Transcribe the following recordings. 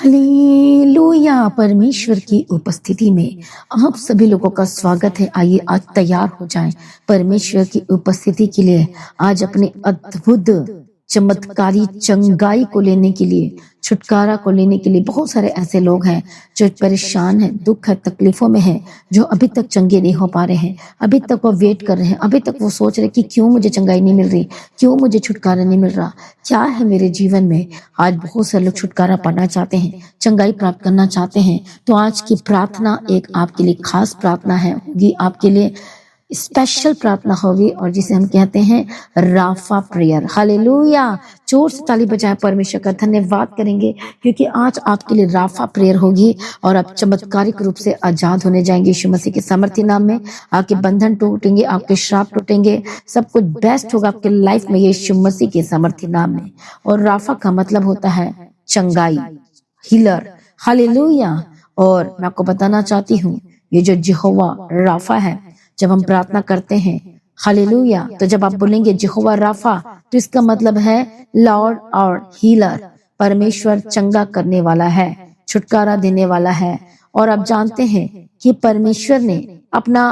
Hallelujah. परमेश्वर की उपस्थिति में आप सभी लोगों का स्वागत है। आइए आज तैयार हो जाएं परमेश्वर की उपस्थिति के लिए। आज अपने अद्भुत चमत्कारी चंगाई को लेने के लिए, छुटकारा को लेने के लिए बहुत सारे ऐसे लोग हैं जो परेशान हैं, दुख है, तकलीफों में हैं, जो अभी तक चंगे नहीं हो पा रहे हैं। अभी तक वो वेट कर रहे हैं, अभी तक वो सोच रहे कि क्यों मुझे चंगाई नहीं मिल रही, क्यों मुझे छुटकारा नहीं मिल रहा, क्या है मेरे जीवन में। आज बहुत सारे लोग छुटकारा पाना चाहते हैं, चंगाई प्राप्त करना चाहते हैं। तो आज की प्रार्थना एक आपके लिए खास प्रार्थना है, होगी आपके लिए स्पेशल प्रार्थना होगी, और जिसे हम कहते हैं राफा प्रेयर। हालेलुया। जोर से ताली बजाएं, परमेश्वर का धन्यवाद करेंगे क्योंकि आज आपके लिए राफा प्रेयर होगी और आप चमत्कारिक रूप से आजाद होने जाएंगे यीशु मसीह के सामर्थ्य नाम में। आपके बंधन टूटेंगे, आपके श्राप टूटेंगे, सब कुछ बेस्ट होगा आपके लाइफ में यीशु मसीह के सामर्थ्य नाम में। और राफा का मतलब होता है चंगाई, हीलर। हालेलुया। और मैं आपको बताना चाहती हूँ, ये जो यहोवा राफा है, जब हम प्रार्थना करते हैं हालेलुया, तो जब आप बोलेंगे यहोवा राफा, तो इसका मतलब है लॉर्ड और हीलर। परमेश्वर चंगा करने वाला है, छुटकारा देने वाला है। और आप जानते हैं कि परमेश्वर ने अपना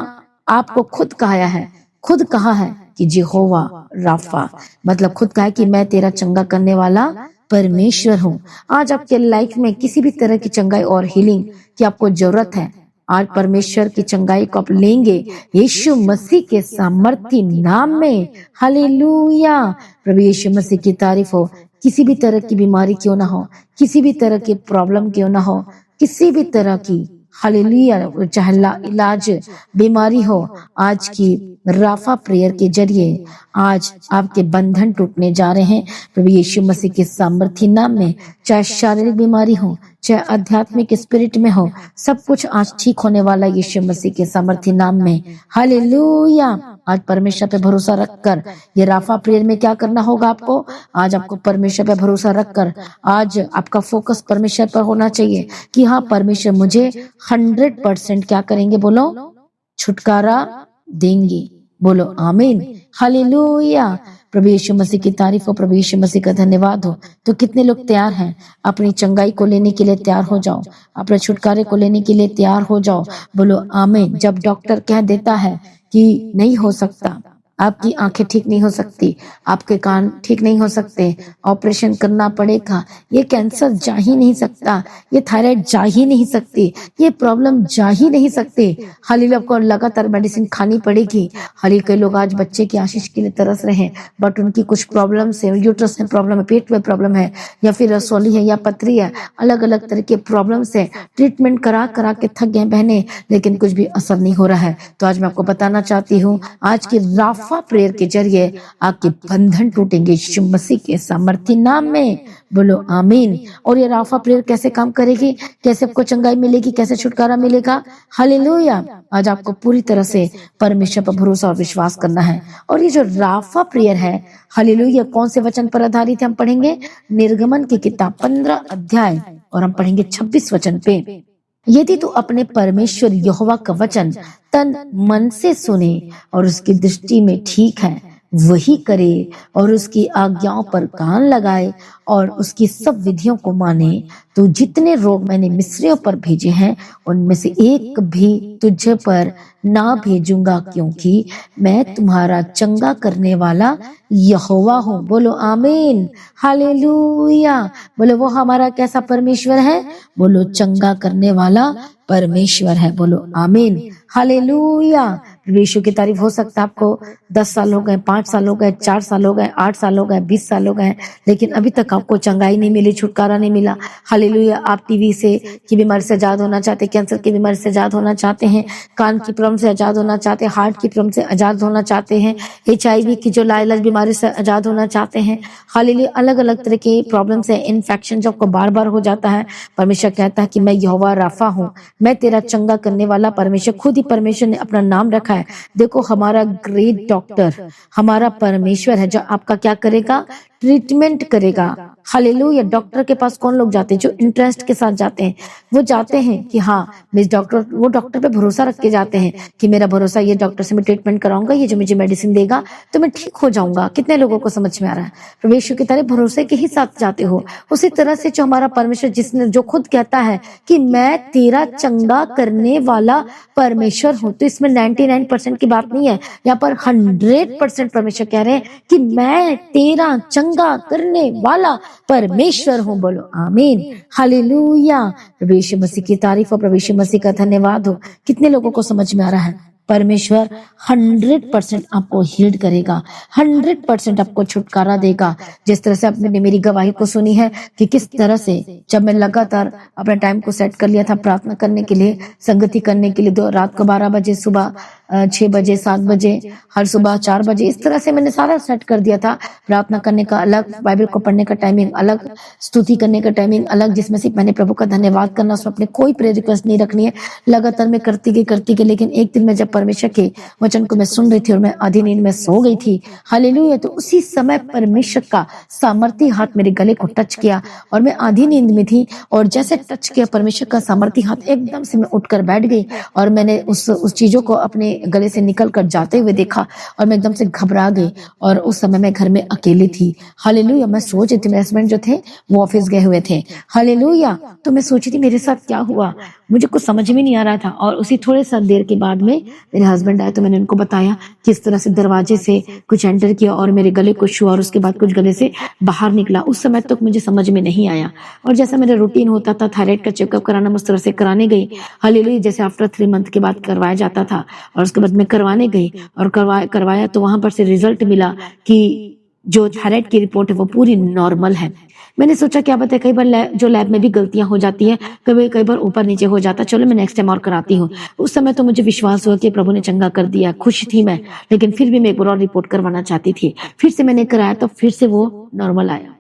आपको खुद कहा है कि यहोवा राफा, मतलब खुद कहा है कि मैं तेरा चंगा करने वाला परमेश्वर हूँ। आज आपके लाइफ में किसी भी तरह की चंगाई और हीलिंग की आपको जरूरत है, आज परमेश्वर की चंगाई को आप लेंगे यीशु मसीह के सामर्थ्य नाम में। हालेलुया। प्रभु यीशु मसीह की तारीफ हो। किसी भी तरह की बीमारी क्यों ना हो, किसी भी तरह की प्रॉब्लम क्यों ना हो, किसी भी तरह की हालेलुया चाहे इलाज बीमारी हो, आज की राफा प्रेयर के जरिए आज आपके बंधन टूटने जा रहे हैं प्रभु यीशु मसीह के सामर्थ्य नाम में। चाहे शारीरिक बीमारी हो, चाहे आध्यात्मिक स्पिरिट में हो, सब कुछ आज ठीक होने वाला यीशु मसीह के सामर्थ्य नाम में। हालेलुया। आज परमेश्वर पे भरोसा रखकर ये राफा प्रेयर में क्या करना होगा आपको, आज आपको परमेश्वर पे भरोसा रखकर आज आपका फोकस परमेश्वर पर होना चाहिए कि हाँ, परमेश्वर मुझे 100% क्या करेंगे, बोलो छुटकारा देंगे। बोलो आमीन। हालेलुया। प्रभु यीशु मसीह की तारीफ हो, प्रभु यीशु मसीह का धन्यवाद हो। तो कितने लोग तैयार हैं अपनी चंगाई को लेने के लिए? तैयार हो जाओ, अपने छुटकारे को लेने के लिए तैयार हो जाओ। बोलो आमीन। जब डॉक्टर कह देता है कि नहीं हो सकता, आपकी आंखें ठीक नहीं हो सकती, आपके कान ठीक नहीं हो सकते, ऑपरेशन करना पड़ेगा, ये कैंसर जा ही नहीं सकता, ये थायराइड जा ही नहीं सकती, ये प्रॉब्लम जा ही नहीं सकती, हालेलुया, आपको लगातार मेडिसिन खानी पड़ेगी। हालेलुया। कई लोग आज बच्चे की आशीष के लिए तरस रहे हैं, बट उनकी कुछ प्रॉब्लम है, यूट्रस में प्रॉब्लम है, पेट में प्रॉब्लम है, या फिर रसौली है या पथरी है, अलग अलग तरह के प्रॉब्लम है। ट्रीटमेंट करा करा के थक गए बहने, लेकिन कुछ भी असर नहीं हो रहा है। तो आज मैं आपको बताना चाहती हूँ, आज की राफा प्रेयर के जरिए आपके बंधन टूटेंगे यीशु मसीह के सामर्थ्य नाम में। बोलो आमीन। और ये राफा प्रेयर कैसे काम करेगी, कैसे आपको चंगाई मिलेगी, कैसे छुटकारा मिलेगा? हालेलुया। आज आपको पूरी तरह से परमेश्वर पर भरोसा और विश्वास करना है। और ये जो राफा प्रेयर है, हालेलुया, कौन से वचन पर आधारित है? हम पढ़ेंगे निर्गमन की किताब 15 अध्याय और हम पढ़ेंगे 26 वचन पे। यदि तू अपने परमेश्वर यहोवा का वचन तन मन से सुने और उसकी दृष्टि में ठीक है वही करे और उसकी आज्ञाओं पर कान लगाए और उसकी सब विधियों को माने, तो जितने रोग मैंने मिस्रियों पर भेजे हैं उनमें से एक भी तुझे पर ना भेजूंगा, क्योंकि मैं तुम्हारा चंगा करने वाला यहोवा हूँ। बोलो आमीन। हालेलुया। बोलो वो हमारा कैसा परमेश्वर है? बोलो चंगा करने वाला परमेश्वर है। बोलो आमीन। हालेलुया। यीशु की तारीफ हो सकता है आपको 10 साल हो गए, 5 साल हो गए, 4 साल हो गए, 8 साल हो गए, 20 साल हो गए, लेकिन अभी तक आपको चंगाई नहीं मिली, छुटकारा नहीं मिला। हालेलुया। आप टीवी से की बीमारी से आजाद होना चाहते हैं, कैंसर की बीमारी से आजाद होना चाहते हैं, कान की प्रॉब्लम से आजाद होना चाहते हैं, हार्ट की प्रॉब्लम से आजाद होना चाहते हैं, HIV की जो लाइलाज बीमारी से आजाद होना चाहते हैं। हालेलुया। अलग अलग तरह की प्रॉब्लम से इन्फेक्शन जो आपको बार बार हो जाता है, परमेश्वर कहता है कि मैं यहोवा राफा हूँ, मैं तेरा चंगा करने वाला परमेश्वर। खुद ही परमेश्वर ने अपना नाम रखा है है। देखो हमारा ग्रेट डॉक्टर, हमारा परमेश्वर है जो आपका क्या करेगा, ट्रीटमेंट करेगा। हालेलुया। डॉक्टर के पास कौन लोग जाते हैं, जो इंटरेस्ट के साथ जाते हैं। वो जाते हैं कि हाँ मिस डॉक्टर, वो डॉक्टर पे भरोसा रख के जाते हैं कि मेरा भरोसा, ये डॉक्टर से मैं ट्रीटमेंट कराऊंगा, ये जो मुझे मेडिसिन देगा तो मैं ठीक हो जाऊंगा। कितने लोगों को समझ में आ रहा है। प्रभु यीशु की तरह भरोसे के ही साथ जाते हो। उसी तरह से जो हमारा परमेश्वर, जिसने जो खुद कहता है कि मैं तेरा चंगा करने वाला परमेश्वर हूं, तो इसमें 99% की बात नहीं है, यहाँ पर 100% परमेश्वर कह रहे हैं कि मैं तेरा चंगा करने वाला परमेश्वर हूं। बोलो आमीन, हालेलुया। प्रभु यीशु मसीह की तारीफ और प्रभु यीशु मसीह का धन्यवाद हो। कितने लोगों को समझ में आ रहा है। परमेश्वर 100% आपको हील करेगा, 100% आपको छुटकारा देगा। जिस तरह से आपने मेरी गवाही को सुनी है कि किस तरह से जब मैं लगातार अपने टाइम को सेट कर लिया था प्रार्थना करने के लिए, संगति करने के लिए, रात को 12 बजे, सुबह 6 बजे, 7 बजे, हर सुबह 4 बजे, इस तरह से मैंने सारा सेट कर दिया था। प्रार्थना करने का अलग, बाइबल को पढ़ने का टाइमिंग अलग, स्तुति करने का टाइमिंग अलग, जिसमें सिर्फ मैंने प्रभु का धन्यवाद करना, उसमें अपने कोई प्रेयर रिक्वेस्ट नहीं रखनी है। लगातार मैं करती गई। लेकिन एक दिन मैं जब परमेश्वर के वचन को मैं सुन रही थी और मैं आधी नींद में सो गई थी, हालेलुया, तो उसी समय परमेश्वर का सामर्थी हाथ मेरे गले को टच किया और मैं आधी नींद में थी, और जैसे टच किया परमेश्वर का सामर्थी हाथ, एकदम से मैं उठकर बैठ गई और मैंने उस चीजों को अपने गले से निकल कर जाते हुए देखा और मैं एकदम से घबरा गई। और उस समय मैं घर में अकेली थी। हालेलुया। मैं सोच रही थी, मेरे हस्बैंड जो थे वो ऑफिस गए हुए थे। हालेलुया। तो मैं सोची थी मेरे साथ क्या हुआ, मुझे कुछ समझ में नहीं आ रहा था। और उसी थोड़े सा देर के बाद में मेरे हस्बैंड आए तो मैंने उनको बताया किस तरह से दरवाजे से कुछ एंटर किया और मेरे गले को छुआ और उसके बाद कुछ गले से बाहर निकला। उस समय तक मुझे समझ में नहीं आया। और जैसा मेरा रूटीन होता था, थायराइड का चेकअप कराना उस तरह से कराने गई। हालेलुया। जैसे आफ्टर 3 मंथ के बाद करवाया जाता था, और उसके बाद मैं करवाने गई और करवाया तो वहां पर से रिजल्ट मिला कि जो थायराइड की रिपोर्ट है वो पूरी नॉर्मल है। मैंने सोचा क्या बताए, कई बार जो लैब में भी गलतियां हो जाती हैं, कई बार ऊपर नीचे हो जाता, चलो मैं नेक्स्ट टाइम और कराती हूँ। उस समय तो मुझे विश्वास हुआ कि प्रभु ने चंगा कर दिया, खुश थी मैं, लेकिन फिर भी मैं एक बार और रिपोर्ट करवाना चाहती थी। फिर से मैंने कराया तो फिर से वो नॉर्मल आया।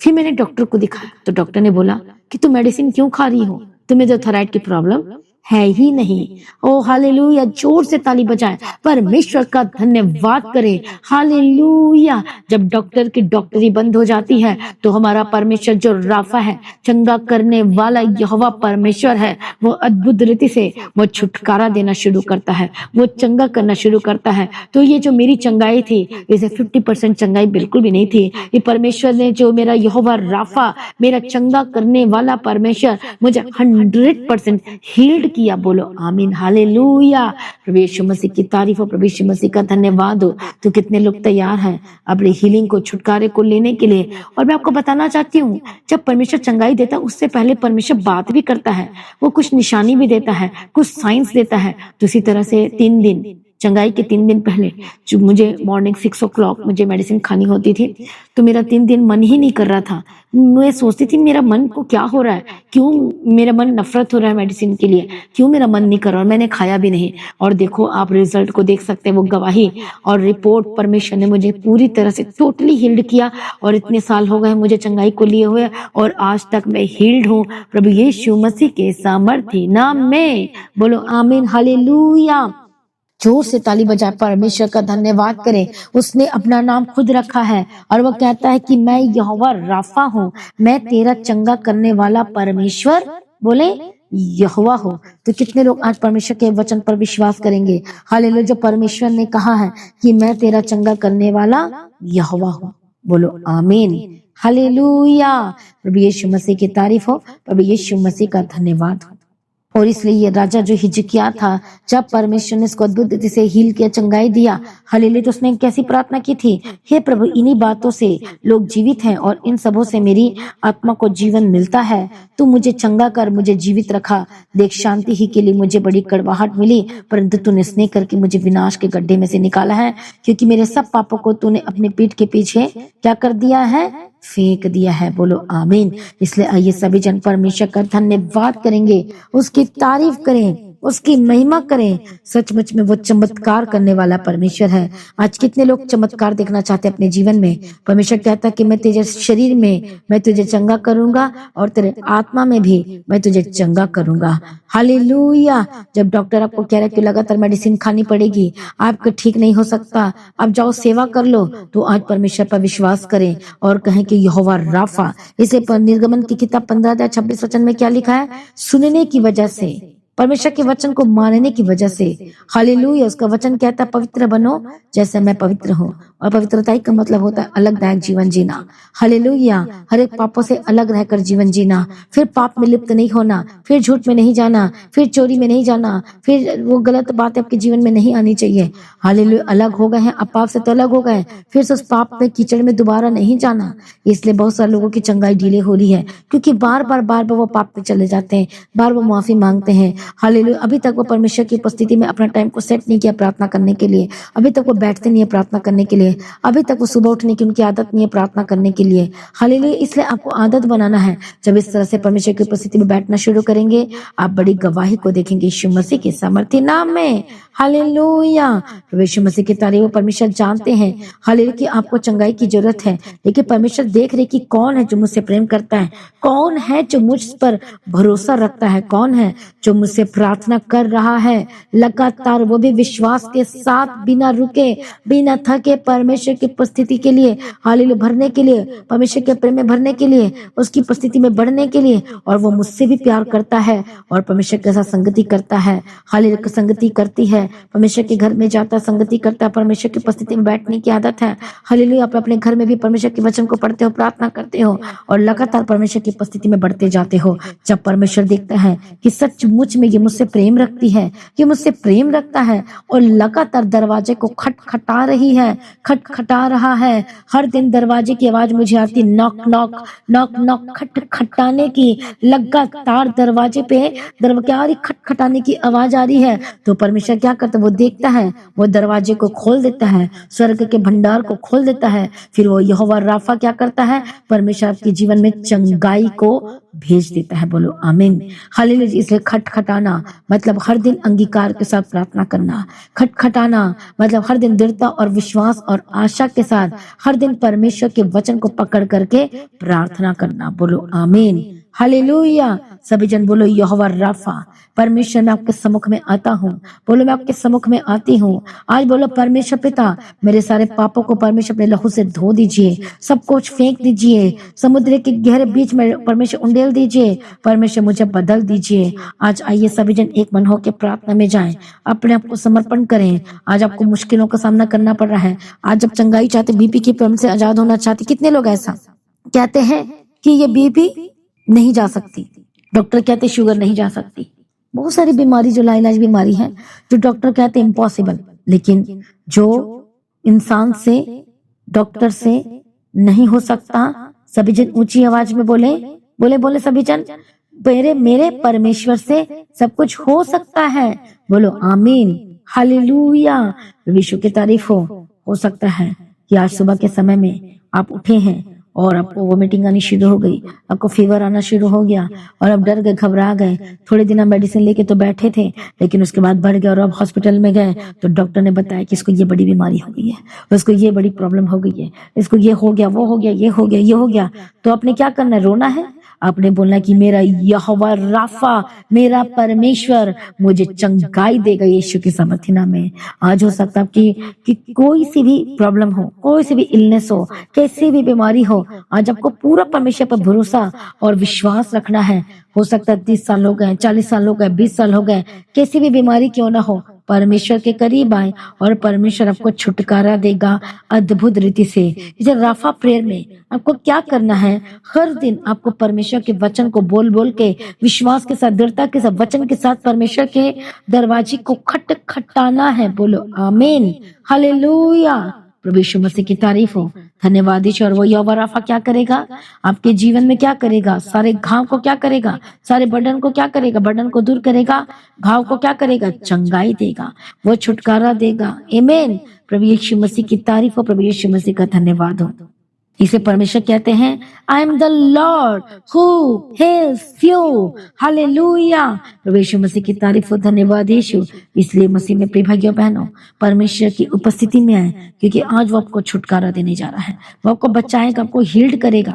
फिर मैंने डॉक्टर को दिखाया तो डॉक्टर ने बोला कि तुम मेडिसिन क्यों खा रही हो, तुम्हें जो थायराइड की प्रॉब्लम है ही नहीं। ओ हालेलुया। जोर से ताली बजाएं, परमेश्वर का धन्यवाद करें। हालेलुया। जब डॉक्टर की डॉक्टरी बंद हो जाती है तो हमारा परमेश्वर जो राफा है, चंगा करने वाला यहोवा परमेश्वर है, वो अद्भुत रीति से वो छुटकारा देना शुरू करता है, वो चंगा करना शुरू करता है। तो ये जो मेरी चंगाई थी, इसे 50% चंगाई बिल्कुल भी नहीं थी। ये परमेश्वर ने जो मेरा यहोवा राफा, मेरा चंगा करने वाला परमेश्वर मुझे 100% हील्ड किया। बोलो आमीन, हालेलुया। प्रभु यीशु मसीह की तारीफ हो, प्रभु यीशु मसीह का धन्यवाद हो। तो कितने लोग तैयार हैं अपनी हीलिंग को, छुटकारे को लेने के लिए। और मैं आपको बताना चाहती हूँ, जब परमेश्वर चंगाई देता है उससे पहले परमेश्वर बात भी करता है, वो कुछ निशानी भी देता है, कुछ साइंस देता है। तो इसी तरह से 3 दिन, चंगाई के 3 दिन पहले, जो मुझे मॉर्निंग 6 o'clock मुझे मेडिसिन खानी होती थी, तो मेरा 3 दिन मन ही नहीं कर रहा था। मैं सोचती थी मेरा मन को क्या हो रहा है, क्यों मेरा मन नफरत हो रहा है मेडिसिन के लिए, क्यों मेरा मन नहीं कर रहा। और मैंने खाया भी नहीं। और देखो आप रिजल्ट को देख सकते हैं, वो गवाही और रिपोर्ट, परमेश्वर ने मुझे पूरी तरह से टोटली हील्ड किया। और इतने साल हो गए मुझे चंगाई को लिए हुए और आज तक मैं हील्ड हूँ प्रभु यीशु मसीह के सामर्थी नाम में। बोलो आमीन, हालेलुया। जोर से ताली बजाए परमेश्वर का धन्यवाद करें। उसने अपना नाम खुद रखा है और वो कहता है कि मैं यहोवा राफा हूँ, मैं तेरा चंगा करने वाला परमेश्वर, बोले यहोवा हो। तो कितने लोग आज परमेश्वर के वचन पर विश्वास करेंगे। हालेलुया। जो परमेश्वर ने कहा है कि मैं तेरा चंगा करने वाला यहोवा हूँ। बोलो आमीन, हालेलुया। प्रभु यीशु मसीह की तारीफ हो, प्रभु यीशु मसीह का धन्यवाद हो। और इसलिए ये राजा जो हिजकिय्याह था, जब परमेश्वर ने इसको अद्भुत रीति से हील किया, चंगाई दिया, हालेलुया, तो उसने कैसी प्रार्थना की थी, हे प्रभु इन्हीं बातों से लोग जीवित हैं और इन सबों से मेरी आत्मा को जीवन मिलता है। तू मुझे चंगा कर, मुझे जीवित रखा। देख शांति ही के लिए मुझे बड़ी कड़वाहट मिली, परंतु तूने स्नेह करके मुझे विनाश के गड्ढे में से निकाला है, क्योंकि मेरे सब पापों को तूने अपनी पीठ के पीछे क्या कर दिया है, फेंक दिया है। बोलो आमीन। इसलिए आइए सभी जन परमेश्वर का धन्यवाद करेंगे, उसकी तारीफ करें। उसकी महिमा करें। सचमुच में वो चमत्कार करने वाला परमेश्वर है। आज कितने लोग चमत्कार देखना चाहते हैं अपने जीवन में। परमेश्वर कहता है कि मैं तेरे शरीर में मैं तुझे चंगा करूंगा और तेरे आत्मा में भी मैं तुझे चंगा करूंगा। हालेलुया। जब डॉक्टर आपको कह रहा है कि लगातार मेडिसिन खानी पड़ेगी, आपको ठीक नहीं हो सकता, अब जाओ सेवा कर लो, तो आज परमेश्वर पर विश्वास करें और कहें कि यहोवा राफा। इसे निर्गमन की किताब 15-26 में क्या लिखा है? सुनने की वजह से, परमेश्वर के वचन को मानने की वजह से। हालेलुया। उसका वचन कहता है पवित्र बनो जैसे मैं पवित्र हूँ। और पवित्रता का मतलब होता है अलगदायक जीवन जीना। हालेलुया। हर एक पापों से अलग रहकर जीवन जीना, फिर पाप में लिप्त नहीं होना, फिर झूठ में नहीं जाना, फिर चोरी में नहीं जाना, फिर वो गलत बातें आपके जीवन में नहीं आनी चाहिए। हालेलुया। अलग हो गए हैं, अब पाप से तो अलग हो गए, फिर से उस पाप में कीचड़ में दोबारा नहीं जाना। इसलिए बहुत सारे लोगों की चंगाई डिले हो रही है, क्योंकि बार बार वो पाप में चले जाते हैं, बार वो माफी मांगते हैं। हालेलुया। अभी तक वो परमेश्वर की उपस्थिति में अपना टाइम को सेट नहीं किया प्रार्थना करने के लिए, अभी तक वो बैठते नहीं है प्रार्थना करने के लिए, अभी तक वो सुबह उठने की उनकी आदत नहीं है प्रार्थना करने के लिए। हालेलुया। इसलिए आपको आदत बनाना है। जब इस तरह से परमेश्वर की उपस्थिति में बैठना शुरू करेंगे, आप बड़ी गवाही को देखेंगे यीशु मसीह के सामर्थ्य नाम में। हालेलुया। यीशु मसीह की तारीफ। परमेश्वर जानते हैं हालेलुया कि आपको चंगाई की जरूरत है, लेकिन परमेश्वर देख रहे कि कौन है जो मुझसे प्रेम करता है, कौन है जो मुझ पर भरोसा रखता है, कौन है जो मुझसे प्रार्थना कर रहा है लगातार, वो भी विश्वास के साथ, बिना रुके बिना थके, परमेश्वर की उपस्थिति के लिए हालेलुया भरने के लिए, परमेश्वर के प्रेम में भरने के लिए, उसकी उपस्थिति में बढ़ने के लिए। और वो मुझसे भी प्यार करता है और परमेश्वर के साथ संगति करता है। हालेलुया। संगति करती है, परमेश्वर के घर में जाता है, संगति करता है, परमेश्वर की उपस्थिति में बैठने की आदत है। हालेलुया। आप अपने घर में भी परमेश्वर के वचन को पढ़ते हो, प्रार्थना करते हो और लगातार परमेश्वर की उपस्थिति में बढ़ते जाते हो। जब परमेश्वर देखता है कि सचमुच में ये मुझसे प्रेम रखती है, ये मुझसे प्रेम रखता है और लगातार दरवाजे को खटखटा रही है, खटखटा रहा है, हर दिन दरवाजे की आवाज मुझे आती, नॉक नॉक नॉक नॉक, खटखटाने की, लगातार दरवाजे पे दरवाजे खटखटाने की आवाज आ रही है, तो परमेश्वर क्या करता है? वो देखता है, वो दरवाजे को खोल देता है, स्वर्ग के भंडार को खोल देता है। फिर वो यहोवा राफा क्या करता है? परमेश्वर आपके जीवन में चंगाई को भेज देता है। बोलो आमीन। हालेलुया। इसलिए खटखटाना मतलब हर दिन अंगीकार के साथ प्रार्थना करना। खटखटाना मतलब हर दिन दृढ़ता और विश्वास और आशा के साथ हर दिन परमेश्वर के वचन को पकड़ करके प्रार्थना करना। बोलो आमीन। हालेलुया। सभी जन बोलो यहोवा राफा। परमेश्वर मैं आपके सम्मुख में आता हूँ। बोलो मैं आपके सम्मुख में आती हूँ। आज बोलो परमेश्वर पिता, मेरे सारे पापों को परमेश्वर अपने लहू से धो दीजिए, सब कुछ फेंक दीजिए, समुद्र के गहरे बीच में परमेश्वर उंडेल दीजिए, परमेश्वर मुझे बदल दीजिए। आज आइए सभी जन एक मन होकर प्रार्थना में जाएं, अपने आप को समर्पण करें। आज आपको मुश्किलों का सामना करना पड़ रहा है, आज जब चंगाई चाहते, बीपी की प्रॉब्लम से आजाद होना चाहते, कितने लोग ऐसा कहते हैं कि ये बीपी नहीं जा सकती, डॉक्टर कहते शुगर नहीं जा सकती, बहुत सारी बीमारी जो लाइलाज बीमारी है जो डॉक्टर कहते इम्पॉसिबल, लेकिन जो इंसान से, डॉक्टर से नहीं हो सकता। सभी जन ऊंची आवाज में बोले, बोले बोले सभी जन, मेरे परमेश्वर से सब कुछ हो सकता है। बोलो आमीन। हालेलुया। विश्व की तारीफ हो सकता है कि आज सुबह के समय में आप उठे हैं और आपको वोमिटिंग आनी शुरू हो गई, आपको फीवर आना शुरू हो गया और आप डर गए, घबरा गए। थोड़े दिन आप मेडिसिन लेके तो बैठे थे, लेकिन उसके बाद बढ़ गया और आप हॉस्पिटल में गए तो डॉक्टर ने बताया कि इसको ये बड़ी बीमारी हो गई है, उसको ये बड़ी प्रॉब्लम हो गई है, इसको ये हो गया, वो हो गया, ये हो गया, ये हो गया। तो आपने क्या करना है? रोना है? आपने बोलना कि मेरा यहोवा राफा, मेरा परमेश्वर मुझे चंगाई देगा यीशु के सामर्थ्य नाम में। आज हो सकता है कि कोई सी भी प्रॉब्लम हो, कोई सी भी इलनेस हो, कैसी भी बीमारी हो, आज आपको पूरा परमेश्वर पर भरोसा और विश्वास रखना है। हो सकता है 30 साल हो गए, 40 साल हो गए, 20 साल हो गए, कैसी भी बीमारी क्यों ना हो, परमेश्वर के करीब आए और परमेश्वर आपको छुटकारा देगा अद्भुत रीति से। इसे राफा प्रेयर में आपको क्या करना है? हर दिन आपको परमेश्वर के वचन को बोल बोल के, विश्वास के साथ, दृढ़ता के साथ, वचन के साथ परमेश्वर के दरवाजे को खटखटाना है। बोलो आमीन। हालेलुया। प्रभु यीशु मसीह की तारीफ हो। धन्यवाद ईश्वर। और वो यहोवा राफा क्या करेगा आपके जीवन में? क्या करेगा? सारे घाव को क्या करेगा? सारे बर्डन को क्या करेगा? बर्डन को दूर करेगा। घाव को क्या करेगा? चंगाई देगा, वो छुटकारा देगा। आमीन। प्रभु यीशु मसीह की तारीफ हो। प्रभु यीशु मसीह का धन्यवाद हो। इसे परमेश्वर कहते हैं, I am the lord who helps you. Hallelujah. प्रभु यीशु मसीह की तारीफ हो, धन्यवाद यीशु। इसलिए मसीह में प्रिय भाइयों बहनों, परमेश्वर की उपस्थिति में आए, क्योंकि आज वो आपको छुटकारा देने जा रहा है, वो आपको बचाएगा, आपको हील्ड करेगा।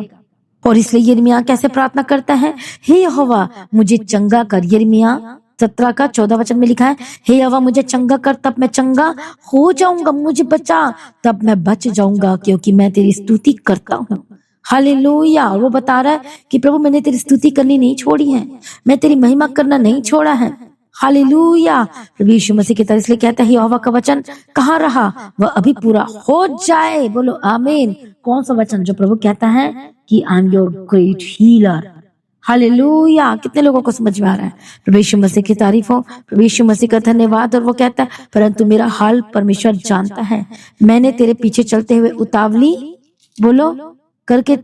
और इसलिए यिर्मयाह कैसे प्रार्थना करता है, हे यहोवा मुझे चंगा कर। यिर्मयाह 17 का 14 वचन में लिखा है, हे यहोवा मुझे चंगा कर, तब मैं चंगा हो जाऊंगा। मुझे बचा, तब मैं बच जाऊंगा, क्योंकि मैं तेरी स्तुति करता हूँ। हालेलुया। वो बता रहा है कि प्रभु मैंने तेरी स्तुति करनी नहीं छोड़ी है, मैं तेरी महिमा करना नहीं छोड़ा है। हालेलुया। प्रभु यीशु मसीह की तरफ इसलिए कहता है, यहोवा का वचन कहाँ रहा, वह अभी पूरा हो जाए। बोलो आमीन। कौन सा वचन? जो प्रभु कहता है कि I am your great healer. Hallelujah. कितने लोगों को समझ में आ रहा है? प्रभु यीशु मसीह की तारीफ हो, प्रभु यीशु मसीह का धन्यवाद। और वो कहता है, परंतु मेरा हाल परमेश्वर जानता है, मैंने तेरे पीछे चलते हुए उतावली बोलो करके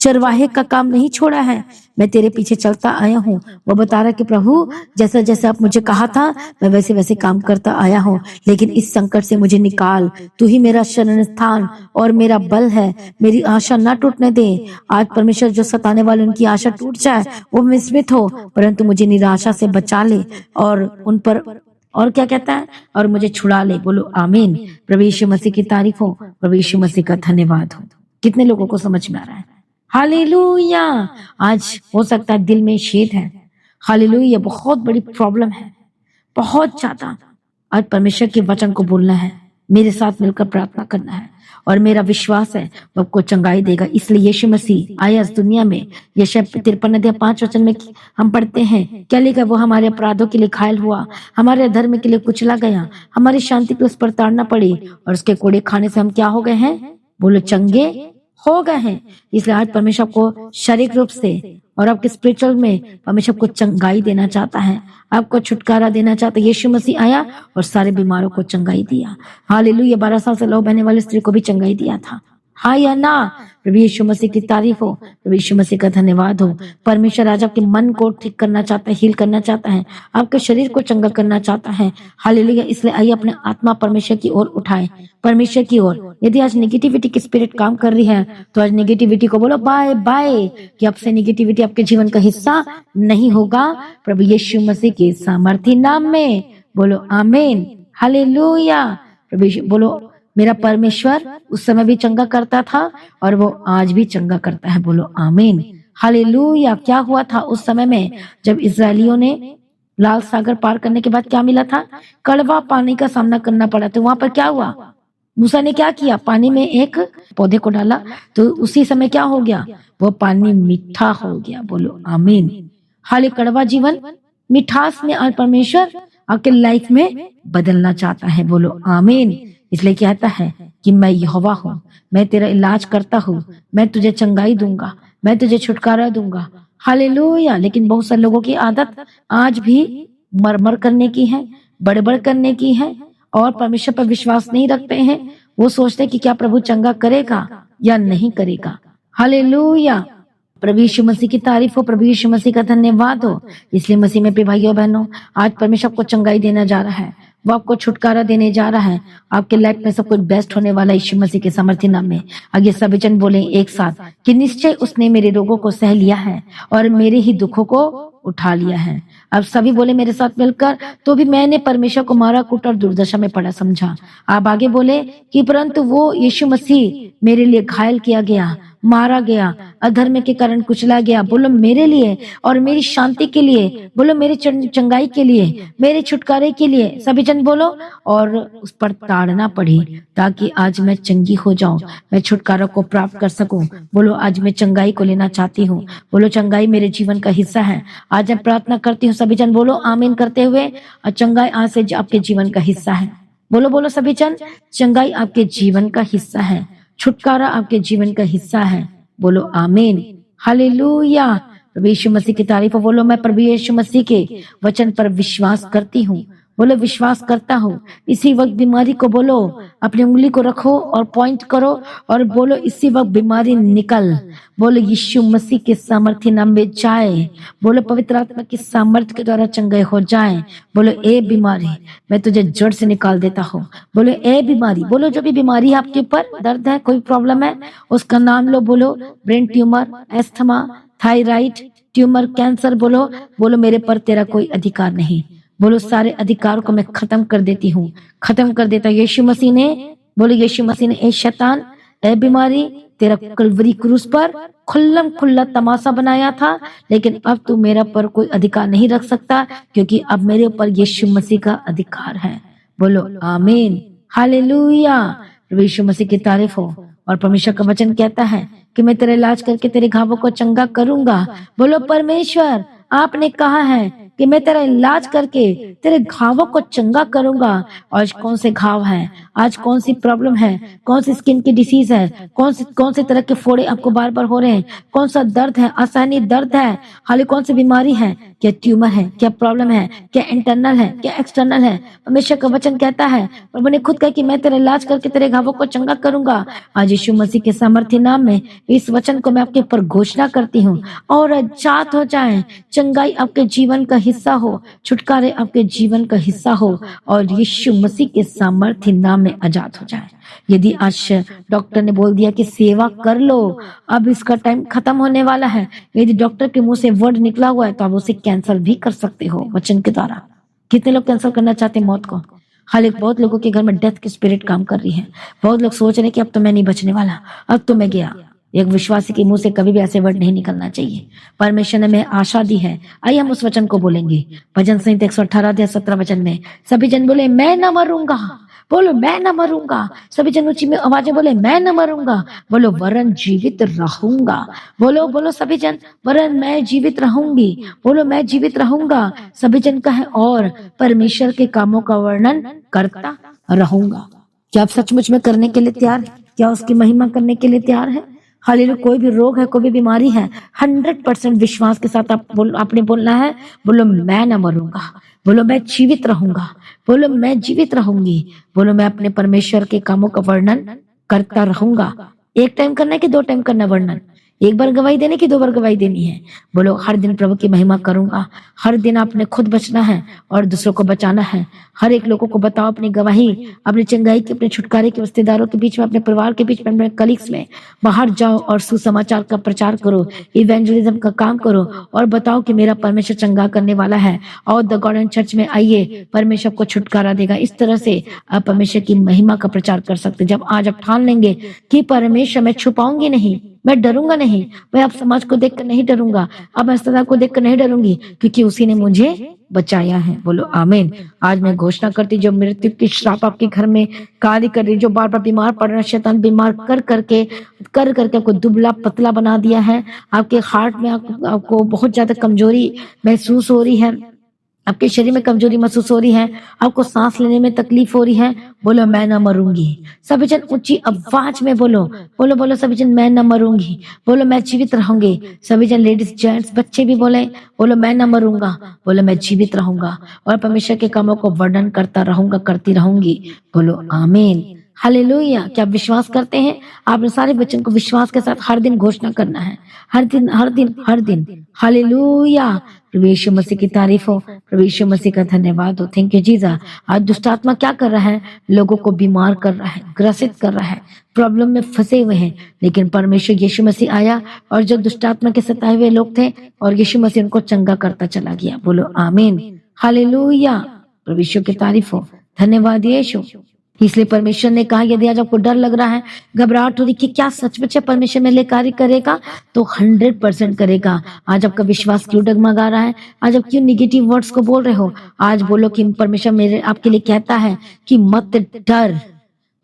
चरवाहे का काम नहीं छोड़ा है, मैं तेरे पीछे चलता आया हूँ। वो बता रहा है कि प्रभु जैसा जैसा आप मुझे कहा था, मैं वैसे वैसे काम करता आया हूँ, लेकिन इस संकट से मुझे निकाल। तू ही मेरा शरण स्थान और मेरा बल है, मेरी आशा ना टूटने दे। आज परमेश्वर जो सताने वाले उनकी आशा टूट जाए, वो विस्मित हो, परंतु मुझे निराशा से बचा ले और उन पर, और क्या कहता है, और मुझे छुड़ा ले। बोलो आमीन। प्रभु यीशु मसीह की तारीफ हो, प्रभु यीशु मसीह का धन्यवाद हो। कितने लोगों को समझ में आ रहा है? हालेलुया। आज हो सकता है दिल में शेद है, हालेलुया, बहुत बड़ी प्रॉब्लम है, बहुत ज्यादा। आज परमेश्वर के वचन को बोलना है, मेरे साथ मिलकर प्रार्थना करना है, और मेरा विश्वास है वो आपको चंगाई देगा। इसलिए यीशु मसीह आया इस दुनिया में। यशायाह 53 अध्याय 5 वचन में हम पढ़ते हैं, क्या लिखा? वो हमारे अपराधों के लिए घायल हुआ, हमारे अधर्म के लिए कुचला गया, हमारी शांति के उस पर ताड़ना पड़ी, और उसके कोड़े खाने से हम क्या हो गए हैं? बोलो चंगे हो गए हैं। इसलिए आज परमेश्वर आपको शारीरिक रूप से और आपके स्पिरिचुअल में परमेश्वर आपको चंगाई देना चाहता है, आपको छुटकारा देना चाहता है। यीशु मसीह आया और सारे बीमारों को चंगाई दिया। हालेलुया। 12 साल से लहू बहने वाली स्त्री को भी चंगाई दिया था। हाँ या ना? प्रभु यीशु मसीह की तारीफ हो, प्रभु यीशु मसीह का धन्यवाद हो। परमेश्वर आज आपके मन को ठीक करना चाहता है, हील करना चाहता है, आपके शरीर को चंगा करना चाहता है। हालेलुया। इसलिए आइए अपने आत्मा परमेश्वर की ओर उठाए, परमेश्वर की ओर। यदि आज नेगेटिविटी की स्पिरिट काम कर रही है, तो आज नेगेटिविटी को बोलो बाय बाय, कि अब से नेगेटिविटी आपके जीवन का हिस्सा नहीं होगा। प्रभु यीशु मसीह के सामर्थी नाम में बोलो आमीन। हालेलुया। प्रभु बोलो, मेरा परमेश्वर उस समय भी चंगा करता था और वो आज भी चंगा करता है। बोलो आमीन। हालेलुया। क्या हुआ था उस समय में जब इजरायलियों ने लाल सागर पार करने के बाद क्या मिला था? कड़वा पानी का सामना करना पड़ा। तो वहां पर क्या हुआ? मूसा ने क्या किया? पानी में एक पौधे को डाला, तो उसी समय क्या हो गया? वो पानी मीठा हो गया। बोलो आमीन। हाले कड़वा जीवन मिठास में आज परमेश्वर आपके लाइफ में बदलना चाहता है। बोलो आमीन। इसलिए कहता है कि मैं यहोवा हूँ, मैं तेरा इलाज करता हूँ, मैं तुझे चंगाई दूंगा, मैं तुझे छुटकारा दूंगा। हालेलुया। लेकिन बहुत सारे लोगों की आदत आज भी मरमर करने की है, बड़बड़ करने की है, और परमेश्वर पर विश्वास नहीं रखते हैं। वो सोचते हैं कि क्या प्रभु चंगा करेगा या नहीं करेगा। हालेलुया। प्रभु यीशु मसीह की तारीफ हो, प्रभु यीशु मसीह का धन्यवाद हो। इसलिए मसीह में प्रिय भाइयों बहनों, आज परमेश्वर आपको चंगाई देना जा रहा है, वो आपको छुटकारा देने जा रहा है। आपके लाइफ में सब कुछ बेस्ट होने वाला यीशु मसीह के सामर्थ्य नाम में। आगे सभी जन बोले एक साथ कि निश्चय उसने मेरे रोगों को सह लिया है और मेरे ही दुखों को उठा लिया है। अब सभी बोले मेरे साथ मिलकर, तो भी मैंने परमेश्वर को मारा, कूटा और दुर्दशा में पड़ा समझा। आप आगे बोले कि परंतु वो यीशु मसीह मेरे लिए घायल किया गया, मारा गया, अधर्म के कारण कुचला गया। बोलो मेरे लिए और मेरी शांति के लिए, बोलो मेरी चंगाई के लिए, मेरे छुटकारे के लिए। सभी जन बोलो। और उस पर ताड़ना पड़ी ताकि आज मैं चंगी हो जाऊं, मैं छुटकारा को प्राप्त कर सकूं। बोलो आज मैं चंगाई को लेना चाहती हूँ। बोलो चंगाई मेरे जीवन का हिस्सा है। आज मैं प्रार्थना करती हूँ। सभी जन बोलो आमीन करते हुए। और चंगाई आज से आपके जीवन का हिस्सा है। बोलो बोलो सभी जन, चंगाई आपके जीवन का हिस्सा है, छुटकारा आपके जीवन का हिस्सा है। बोलो आमीन। हालेलुया। प्रभु यीशु मसीह की तारीफ। बोलो मैं प्रभु यीशु मसीह के वचन पर विश्वास करती हूँ, बोलो विश्वास करता हूँ। इसी वक्त बीमारी को बोलो, अपनी उंगली को रखो और पॉइंट करो और बोलो इसी वक्त बीमारी निकल। बोलो यीशु मसीह के सामर्थ्य नाम में जाए। बोलो पवित्र आत्मा की सामर्थ्य के द्वारा चंगे हो जाए। बोलो ए बीमारी मैं तुझे जड़ से निकाल देता हूँ। बोलो ए बीमारी, बोलो जो भी बीमारी है आपके ऊपर, दर्द है, कोई प्रॉब्लम है, उसका नाम लो। बोलो brain tumour, asthma, thyroid tumour, cancer. बोलो बोलो मेरे पर तेरा कोई अधिकार नहीं। बोलो सारे अधिकारों को मैं खत्म कर देती हूँ, खत्म कर देता यीशु मसीह ने। बोलो यीशु मसीह ने ए शैतान, ए बीमारी, तेरा कलवरी क्रूस पर खुल्लम खुल्ला तमाशा बनाया था, लेकिन अब तू मेरा पर कोई अधिकार नहीं रख सकता, क्योंकि अब मेरे ऊपर यीशु मसीह का अधिकार है। बोलो आमीन, हालेलुया। प्रभु यीशु मसीह की तारीफ हो। और परमेश्वर का वचन कहता है कि मैं तेरा इलाज करके तेरे घावों को चंगा करूंगा। बोलो परमेश्वर आपने कहा है कि मैं तेरा इलाज करके तेरे घावों को चंगा करूंगा। आज कौन से घाव हैं, आज कौन सी प्रॉब्लम है, कौन सी स्किन की डिसीज है, कौन से तरह के फोड़े आपको बार बार हो रहे हैं, कौन सा दर्द है, आसानी दर्द है, हाल कौन सी बीमारी है, क्या ट्यूमर है, क्या प्रॉब्लम है, क्या इंटरनल है, क्या एक्सटर्नल है। परमेश्वर का वचन कहता है, प्रभु ने खुद कहा कि मैं तेरा इलाज करके तेरे घावों को चंगा करूंगा। आज यीशु मसीह के सामर्थ्य नाम में इस वचन को मैं आपके ऊपर घोषणा करती हूँ और आजाद हो जाए। चंगाई आपके जीवन का हिस्सा हो, छुटकारे आपके जीवन का हिस्सा हो और यीशु मसीह के सामर्थ्य नाम में आजाद हो जाए। यदि आज डॉक्टर ने बोल दिया कि सेवा कर लो, अब इसका टाइम खत्म होने वाला है, यदि डॉक्टर के मुंह से वर्ड निकला हुआ है तो आप उसे कैंसल भी कर सकते हो वचन के द्वारा। कितने लोग कैंसल करना चाहते हैं मौत को? हालांकि बहुत लोगों के घर में डेथ की स्पिरिट काम कर रही है। बहुत लोग सोच रहे हैं कि अब तो मैं नहीं बचने वाला, अब तो मैं गया। एक विश्वासी के मुंह से कभी भी ऐसे वर्ड नहीं निकलना चाहिए। परमेश्वर ने हमें आशा दी है। आइए हम उस वचन को बोलेंगे। भजन संहिता 118:17 वचन में सभी जन बोले मैं न मरूंगा। बोलो मैं न मरूंगा। सभी जन ऊंची में आवाजें बोले मैं न मरूंगा। बोलो वरन जीवित रहूंगा। बोलो बोलो सभी जन, वरन मैं जीवित रहूंगी। बोलो मैं जीवित रहूंगा। सभी जन कहे और परमेश्वर के कामों का वर्णन करता रहूंगा। क्या आप सचमुच में करने के लिए तैयार है? क्या उसकी महिमा करने के लिए तैयार है? हालेलुया। कोई भी रोग है, कोई भी बीमारी है, 100% विश्वास के साथ आपने बोलना है। बोलो मैं न मरूंगा। बोलो मैं जीवित रहूंगा। बोलो मैं जीवित रहूंगी। बोलो मैं अपने परमेश्वर के कामों का वर्णन करता रहूंगा। एक टाइम करना है कि 2 टाइम करना वर्णन? एक बार गवाही देने की 2 बार गवाही देनी है? बोलो हर दिन प्रभु की महिमा करूंगा। हर दिन आपने खुद बचना है और दूसरों को बचाना है। हर एक लोगों को बताओ अपनी गवाही, अपनी चंगाई की, अपने छुटकारे के, रिश्तेदारों के बीच में, अपने परिवार के बीच में, अपने कलीग्स में। बाहर जाओ और सुसमाचार का प्रचार करो, इवेंजलिज्म का काम करो और बताओ कि मेरा परमेश्वर चंगा करने वाला है। और द गॉर्डन चर्च में आइए, परमेश्वर को छुटकारा देगा। इस तरह से आप परमेश्वर की महिमा का प्रचार कर सकते। जब आज आप ठान लेंगे कि परमेश्वर मैं छुपाऊंगी नहीं, मैं डरूंगा नहीं, मैं अब समाज को देखकर नहीं डरूंगा, अब रिश्तेदार को देखकर नहीं डरूंगी, क्योंकि उसी ने मुझे बचाया है। बोलो आमीन। आज मैं घोषणा करती, जो मृत्यु की श्राप आपके घर में कार्य कर रही, जो बार बार बीमार पड़ रहा, शैतान बीमार कर करके आपको दुबला पतला बना दिया है, आपके हार्ट में आपको बहुत ज्यादा कमजोरी महसूस हो रही है, आपके शरीर में कमजोरी महसूस हो रही है, आपको सांस लेने में तकलीफ हो रही है, बोलो मैं न मरूंगी। सभी जन ऊंची आवाज में बोलो, बोलो बोलो सभी जन मैं न मरूंगी। बोलो मैं जीवित रहूंगी। सभी जन लेडीज जेंट्स बच्चे भी बोले, बोलो मैं न मरूंगा। बोलो मैं जीवित रहूंगा और परमेश्वर के कामों को वर्णन करता रहूंगा, करती रहूंगी। बोलो आमीन, हालेलुया। क्या आप विश्वास करते हैं? आपने सारे वचन को विश्वास के साथ हर दिन घोषणा करना है, हर दिन हर दिन हर दिन। हालेलुया। प्रभु यीशु मसीह की तारीफ हो, प्रभु यीशु मसीह का धन्यवाद हो। Thank you Jesus. आज दुष्ट आत्मा क्या कर रहा है? लोगों को बीमार कर रहा है, ग्रसित कर रहा है, प्रॉब्लम में फंसे हुए हैं। लेकिन परमेश्वर यीशु मसीह आया और जो दुष्ट आत्मा के सताए हुए लोग थे, और यीशु मसीह उनको चंगा करता चला गया। बोलो आमीन, हालेलुया। प्रभु यीशु की तारीफ हो, धन्यवाद यीशु। इसलिए परमेश्वर ने कहा यदि आज आपको डर लग रहा है, घबराहट हो रही कि क्या सचमुच है परमेश्वर मेरे लिए कार्य करेगा, तो 100% करेगा। आज आपका विश्वास क्यों डगमगा रहा है? आज आप क्यों निगेटिव वर्ड्स को बोल रहे हो? आज बोलो कि परमेश्वर मेरे आपके लिए कहता है कि मत डर।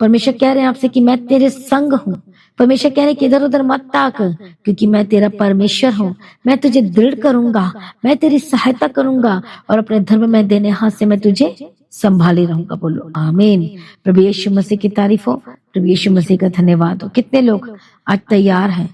परमेश्वर कह रहे हैं आपसे कि मैं तेरे संग हूँ। परमेश्वर कह रहे हैं कि इधर उधर मत ताक, क्योंकि मैं तेरा परमेश्वर हूँ। मैं तुझे दृढ़ करूंगा, मैं तेरी सहायता करूंगा और अपने धर्म में देने हाथ से मैं तुझे संभाले रहूंगा। बोलो आमीन। प्रभु यीशु मसीह की तारीफ हो, प्रभु यीशु मसीह का धन्यवाद हो। कितने लोग आज तैयार हैं?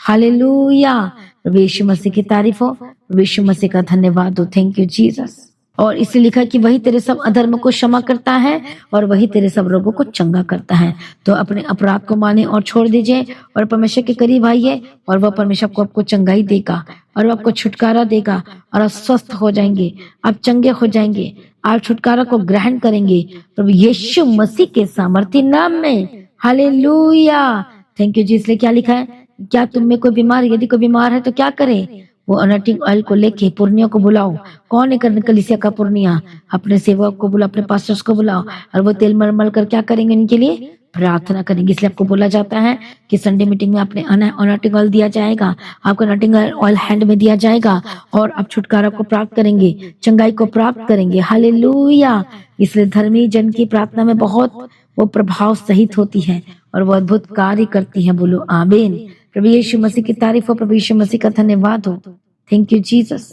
हालेलुया। प्रभु यीशु मसीह की तारीफ हो, प्रभु यीशु मसीह का धन्यवाद हो। Thank you Jesus. और इसलिए लिखा है कि वही तेरे सब अधर्म को क्षमा करता है और वही तेरे सब रोगों को चंगा करता है। तो अपने अपराध को माने और छोड़ दीजिए और परमेश्वर के करीब आइए और वह परमेश्वर को आपको चंगाई देगा और वह आपको छुटकारा देगा और आप स्वस्थ हो जाएंगे, आप चंगे हो जाएंगे, आप छुटकारा को ग्रहण करेंगे प्रभु यीशु मसीह के सामर्थी नाम में। हालेलुया, थैंक यू जी। इसलिए क्या लिखा है, क्या तुम में कोई बीमार, यदि कोई बीमार है तो क्या करे, वो अनॉइंटिंग ऑयल को लेके पुरनिया को बुलाओ। कौन है कलीसिया का पुरनिया? अपने सेवक को बुलाओ, अपने पास्टर्स को बुलाओ और वो तेल मल कर क्या करेंगे, इनके लिए प्रार्थना करेंगे। इसलिए आपको बोला जाता है कि संडे मीटिंग में आपने अनॉइंटिंग ऑयल दिया जाएगा, आपका अनॉइंटिंग ऑयल हैंड में दिया जाएगा और आप छुटकारा को प्राप्त करेंगे, चंगाई को प्राप्त करेंगे। हालेलुया। इसलिए धर्मी जन की प्रार्थना में बहुत वो प्रभाव सहित होती है और वो अद्भुत कार्य करती है। बोलो आमीन। प्रभु यीशु मसीह की तारीफ हो, प्रभु यीशु मसीह का धन्यवाद हो। Thank you Jesus.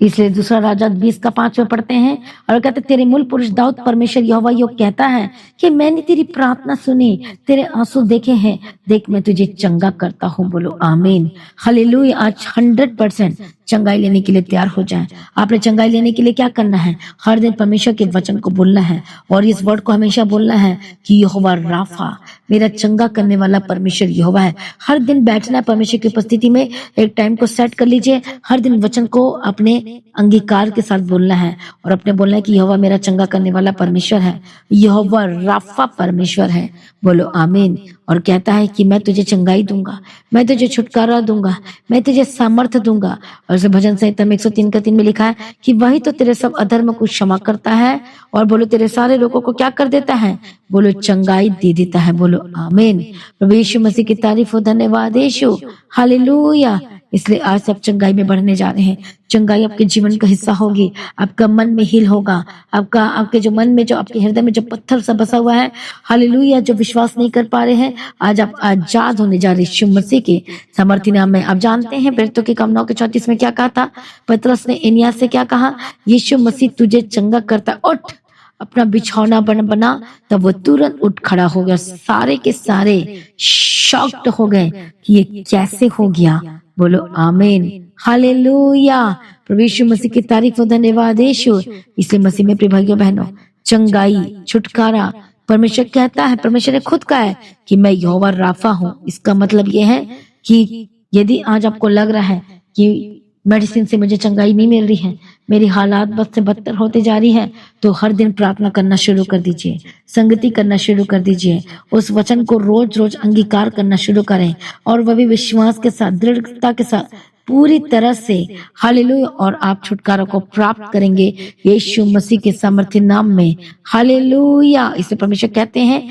इसलिए दूसरा राजा 20 का 5 में पढ़ते हैं और कहते, तेरे मूल पुरुष दाऊद परमेश्वर यहोवा यो कहता है कि मैंने तेरी प्रार्थना सुनी, तेरे आंसू देखे हैं, देख मैं तुझे चंगा करता हूँ। बोलो आमीन। हालेलुया। आज 100% चंगाई लेने के लिए तैयार हो जाए। आपने चंगाई लेने के लिए क्या करना है, हर दिन परमेश्वर के वचन को बोलना है और इस वर्ड को हमेशा बोलना है कि यहोवा राफा, मेरा चंगा करने वाला परमेश्वर यहोवा है। हर दिन बैठना है परमेश्वर की उपस्थिति में, एक टाइम को सेट कर लीजिए, हर दिन वचन को अपने अंगीकार के साथ बोलना है और अपने बोलना है कि यहोवा मेरा चंगा करने वाला परमेश्वर है, यहोवा राफा परमेश्वर है। बोलो आमीन। और कहता है कि मैं तुझे चंगाई दूंगा, मैं तुझे छुटकारा दूंगा, मैं तुझे सामर्थ्य दूंगा। और भजन संहिता में 103 का 3 में लिखा है कि वही तो तेरे सब अधर्म को क्षमा करता है और बोलो तेरे सारे रोगों को क्या कर देता है, बोलो चंगाई दे देता है। बोलो आमीन। प्रभु यीशु मसीह की तारीफ हो, धन्यवाद यीशु। हालेलुया। इसलिए आज सब चंगाई में बढ़ने जा रहे हैं। चंगाई आपके जीवन का हिस्सा होगी, आपका मन में हील होगा, आपके जो मन में, जो आपके हृदय में जो पत्थर सा बसा हुआ है, हालेलुया, जो विश्वास नहीं कर पा रहे हैं, आज आप आजाद होने जा रहे यीशु मसीह के सामर्थी नाम में। आप जानते हैं प्रेरितों के काम 9 के 34 में क्या कहा था, पतरस ने एनियास से क्या कहा, यीशु मसीह तुझे चंगा करता, उठ अपना बिछौना बना। तब वो तुरंत उठ खड़ा हो गया। सारे के सारे शॉक्ड हो गए कि ये कैसे हो गया। बोलो आमीन। हालेलुया। प्रभु यीशु मसीह की तारीफ हो, धन्यवाद यीशु। इसलिए मसीह में प्रिय भाइयों बहनों, चंगाई, छुटकारा परमेश्वर कहता है, परमेश्वर ने खुद कहा है कि मैं यहोवा राफा हूँ। इसका मतलब यह है कि यदि आज आपको लग रहा है कि मेडिसिन से मुझे चंगाई नहीं मिल रही है, मेरी हालात बद से बदतर होते जा रही है, तो हर दिन प्रार्थना करना शुरू कर दीजिए, संगति करना शुरू कर दीजिए, उस वचन को रोज रोज अंगीकार करना शुरू करें और वह भी विश्वास के साथ, दृढ़ता के साथ, पूरी तरह से। हालेलुया। और आप छुटकारा को प्राप्त करेंगे यीशु मसीह के सामर्थ्य नाम में। हालेलुया। इसे परमेश्वर कहते हैं,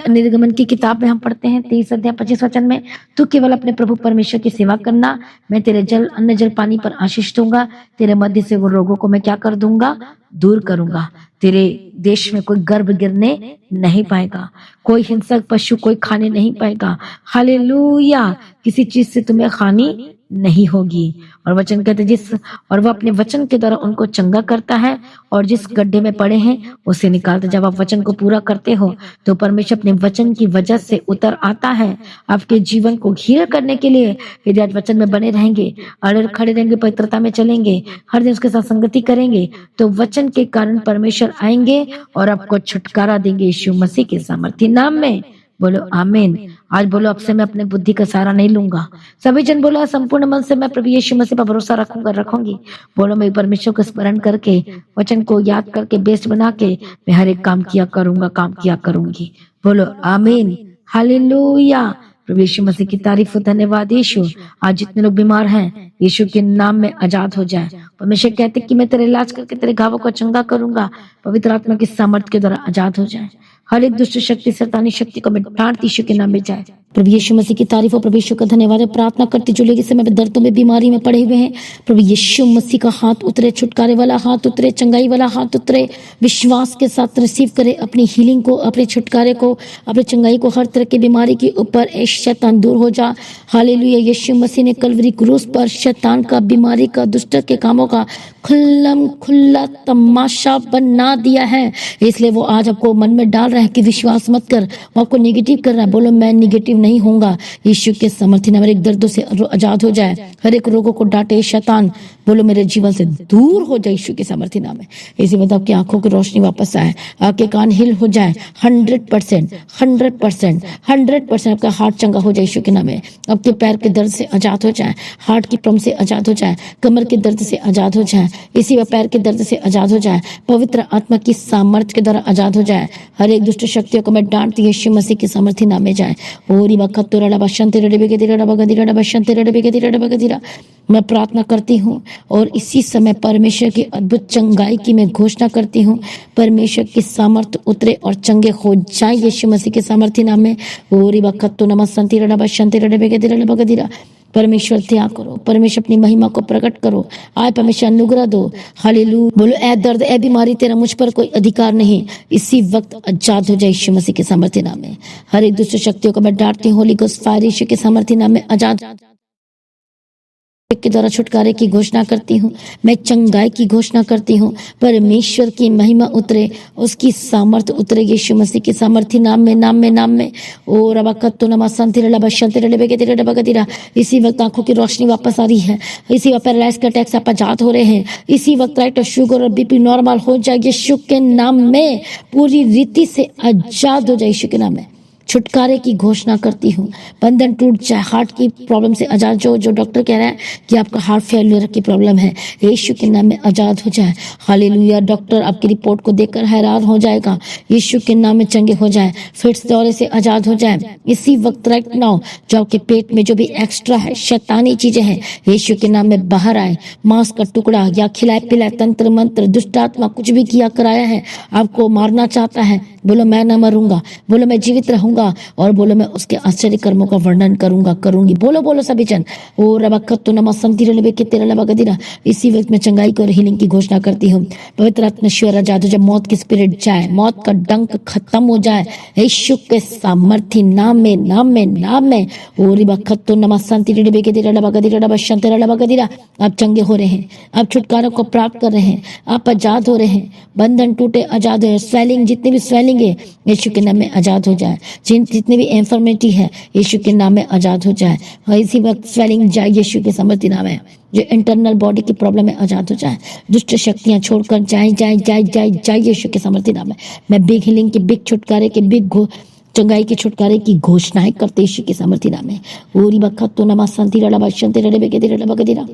निर्गमन की किताब में हम पढ़ते हैं 23 अध्याय 25 वचन में, तू केवल अपने प्रभु परमेश्वर की सेवा करना, मैं तेरे अन्न जल पानी पर आशीष दूंगा, तेरे मध्य से वो रोगों को मैं क्या कर दूंगा, दूर करूंगा। तेरे देश में कोई गर्भ गिरने नहीं पाएगा, कोई हिंसक पशु कोई खाने नहीं पाएगा। हालेलुया। किसी चीज से तुम्हें हानि नहीं होगी। और वचन कहते और वह अपने वचन के द्वारा उनको चंगा करता है और जिस गड्ढे में पड़े हैं उसे निकालता। जब आप वचन को पूरा करते हो तो परमेश्वर अपने वचन की वजह से उतर आता है आपके जीवन को हील करने के लिए। यदि आज वचन में बने रहेंगे, अड़े खड़े रहेंगे, पवित्रता में चलेंगे, हर दिन उसके साथ संगति करेंगे, तो वचन के कारण परमेश्वर आएंगे और आपको छुटकारा देंगे यीशु मसीह के सामर्थ्य नाम में। बोलो आमीन। आज बोलो, अब से मैं अपने बुद्धि का सहारा नहीं लूंगा। सभी जन बोला, संपूर्ण मन से मैं प्रभु यीशु मसीह पर भरोसा रखूंगी। बोलो, मैं परमेश्वर को स्मरण करके, वचन को याद करके, बेस्ट बना के मैं हर एक काम किया करूंगी। बोलो आमीन। हालेलुया। प्रभु यीशु मसीह की तारीफ हो, धन्यवाद यीशु। आज जितने लोग बीमार हैं, यीशु के नाम में आजाद हो जाए। परमेश्वर कहते कि मैं तेरे इलाज करके तेरे घावों को चंगा करूंगा। पवित्र आत्मा की सामर्थ के द्वारा आजाद हो जाए। हर एक दुष्ट शक्ति, शैतानी शक्ति को मैं डांट यीशु के नाम में जाए। प्रभु यीशु मसीह की तारीफ हो, प्रभु यीशु का धन्यवाद है। प्रार्थना करती जो लोग इस समय दर्दों में, बीमारी में पड़े हुए हैं, प्रभु यीशु मसीह का हाथ उतरे, छुटकारे वाला हाथ उतरे, चंगाई वाला हाथ उतरे। विश्वास के साथ रिसीव करे अपनी हीलिंग को, अपने छुटकारे को, अपने चंगाई को। हर तरह की बीमारी के ऊपर शैतान दूर हो जा। हालेलुया। यीशु मसीह ने कलवरी क्रूस पर शैतान का, बीमारी का, दुष्ट के कामों का खुल्ला तमाशा बना दिया है। इसलिए वो आज आपको मन में डाल रहा है कि विश्वास मत कर, वो आपको नेगेटिव कर रहा है, बोलो मैं नेगेटिव नहीं होऊंगा। यीशु के सामर्थ्य नाम, हर एक दर्दों से आजाद हो जाए, हर एक रोगों को डांटे शैतान, बोलो मेरे जीवन से दूर हो जाए यीशु के सामर्थ्य नाम में। इसी मतलब आपकी आंखों की रोशनी वापस आए, आपके कान हिल हो जाए 100%, 100%, 100% आपका हार्ट चंगा हो जाए यीशु के नाम में। आपके पैर के दर्द से आजाद हो जाए, हार्ट की प्रॉब्लम से आजाद हो जाए, कमर के दर्द से आजाद हो जाए, इसी पैर के दर्द से आजाद हो जाए, पवित्र आत्मा की सामर्थ्य के द्वारा आजाद हो जाए। हर एक दुष्ट शक्तियों को मैं डांटती हूं यीशु मसीह के सामर्थ्य नाम में जाए। मैं प्रार्थना करती हूँ और इसी समय परमेश्वर की अद्भुत चंगाई की मैं घोषणा करती हूँ। परमेश्वर की सामर्थ्य उतरे और चंगे हो जाए यीशु मसीह के सामर्थ्य नाम में। परमेश्वर त्याग करो, परमेश्वर अपनी महिमा को प्रकट करो, आए परमेश्वर अनुग्रह दो। हालेलुया। बोलो ए दर्द ए बीमारी तेरा मुझ पर कोई अधिकार नहीं, इसी वक्त आजाद हो जाए यीशु मसीह के सामर्थ्य नाम में। हर एक दुष्ट शक्तियों को मैं डांटती हूँ, होली गोस्ट फायर यीशु के सामर्थ्य नाम में आजाद के द्वारा छुटकारे की घोषणा करती हूँ, मैं चंगाई की घोषणा करती हूँ। परमेश्वर की महिमा उतरे, उसकी सामर्थ्य उतरे यीशु मसीह के सामर्थ्य नाम में, नाम में, नाम में। ओ रबाकत्तो नमा संतिरला बशंतिरले बेगतिरला बगदिरा। इसी वक्त आंखों की रोशनी वापस आ रही है, इसी वक्त पैरालाइज के अटैक से आप आजाद हो रहे हैं, इसी वक्त राइट शुगर और बीपी नॉर्मल हो जाए यीशु के नाम में, पूरी रीति से आजाद हो जाए यीशु के नाम में। छुटकारे की घोषणा करती हूँ, बंधन टूट जाए, हार्ट की प्रॉब्लम से आजाद, जो डॉक्टर कह रहा है कि आपका हार्ट फेलियर की प्रॉब्लम है, यीशु के नाम में आजाद हो जाए। हालेलुया। डॉक्टर आपकी रिपोर्ट को देखकर हैरान हो जाएगा, यीशु के नाम में चंगे हो जाए, फिट्स दौरे से आजाद हो जाए। इसी वक्त राइट नाउ जो आपके पेट में जो भी एक्स्ट्रा है, शैतानी चीजें हैं, यीशु के नाम में बाहर आए। मांस का टुकड़ा या खिलाए पिलाए तंत्र मंत्र दुष्ट आत्मा कुछ भी किया कराया है, आपको मारना चाहता है, बोलो मैं न मरूंगा, बोलो मैं जीवित रहूंगा, और बोलो मैं उसके आश्चर्य कर्मों का वर्णन करूंगा, करूंगी। बोलो बोलो सभी जन। ओ रबकत्तो नमा संतिरले बेकेतेरला बगदिरा। इसी वक्त मैं चंगाई को और हीलिंग की घोषणा करती हूँ। पवित्र आत्मा ईश्वर आजाद हो, जब मौत की स्पिरिट जाए, मौत का डंक खत्म हो जाए यीशु के सामर्थ्य नाम में, नाम में, नाम में। ओ रबकत्तो नमा संतिरले बेकेतेरला बगदिरा बशंतिरला बगदिरा। आप चंगे हो रहे हैं, आप छुटकारा को प्राप्त कर रहे हैं, आप आजाद हो रहे हैं, बंधन टूटे आजाद हो, स्वेलिंग जितनी भी स्वेलिंग है यीशु के नाम में आजाद हो जाए, जितनी भी इंफॉर्मेटिव है यीशु के नाम में आजाद हो जाए। और इसी वक्त स्वेलिंग जाए यीशु के सामर्थ्य नाम है, जो इंटरनल बॉडी की प्रॉब्लम में आजाद हो जाए, दुष्ट शक्तियां छोड़कर जाए जाए जाए जाए जाए यीशु के सामर्थ्य नाम है। मैं बिग हीलिंग की, बिग छुटकारे की, बिग चंगाई के छुटकारे की घोषणाएं करते यीशु के सामर्थ्य नाम है। ओरी बखत्तो नमा संति रड़ा बशंति रड़े बेके रड़ा बगदिरा।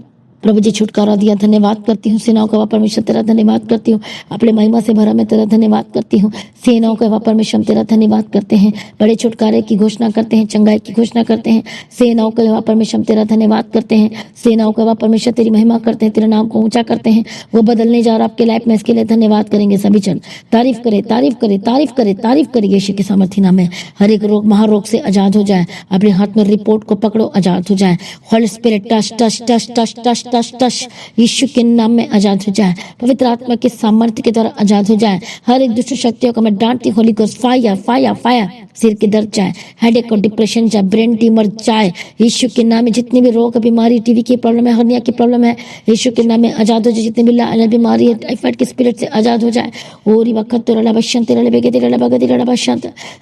प्रभु जी छुटकारा दिया, धन्यवाद करती हूँ। सेनाओं का परमेश्वर तेरा धन्यवाद करती हूँ, अपने महिमा से भरा मैं तेरा धन्यवाद करती हूँ। सेनाओं का परमेश्वर तेरा धन्यवाद करते हैं, बड़े छुटकारे की घोषणा करते हैं, चंगाई की घोषणा करते हैं। सेनाओं का परमेश्वर तेरा धन्यवाद करते हैं, सेनाओं का परमेश्वर तेरी महिमा करते हैं, तेरे नाम को ऊंचा करते हैं। वो बदलने जा रहा आपके लाइफ में, इसके लिए धन्यवाद करेंगे सभी जन। तारीफ करे, तारीफ करे, तारीफ करे, तारीफ करे यीशु के सामर्थ्य नाम में। हर एक रोग महारोग से आजाद हो जाए, अपने हाथ में रिपोर्ट को पकड़ो, आजाद हो जाए। Holy spirit touch touch touch touch touch touch touch Yeshu के नाम में आजाद हो जाए, पवित्र आत्मा के सामर्थ्य के द्वारा आजाद हो जाए। हर एक दुष्ट शक्तियों को मैं डांटती, holy ghost fire fire fire. सिर के दर्द जाए, हेडेक और डिप्रेशन जाए, ब्रेन ट्यूमर जाए यीशु के नाम में। जितनी भी रोग बीमारी, टीवी की प्रॉब्लम है, हर्निया की प्रॉब्लम है, यीशु के नाम में आजाद हो जाए। जितनी भी लाल बीमारी है, टाइफाइड के स्पिरिट से आजाद हो जाए। ओरी वक्त